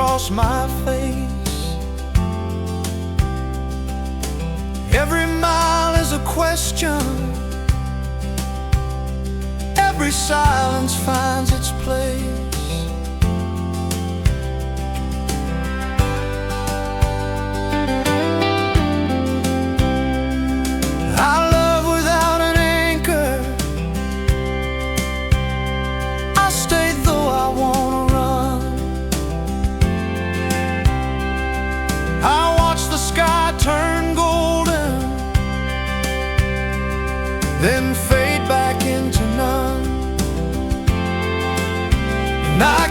across my face. Every mile is a question, every silence finds its place. I love without an anchor, I stay though I wanna run. I watch the sky turn golden, then fade back into none. And I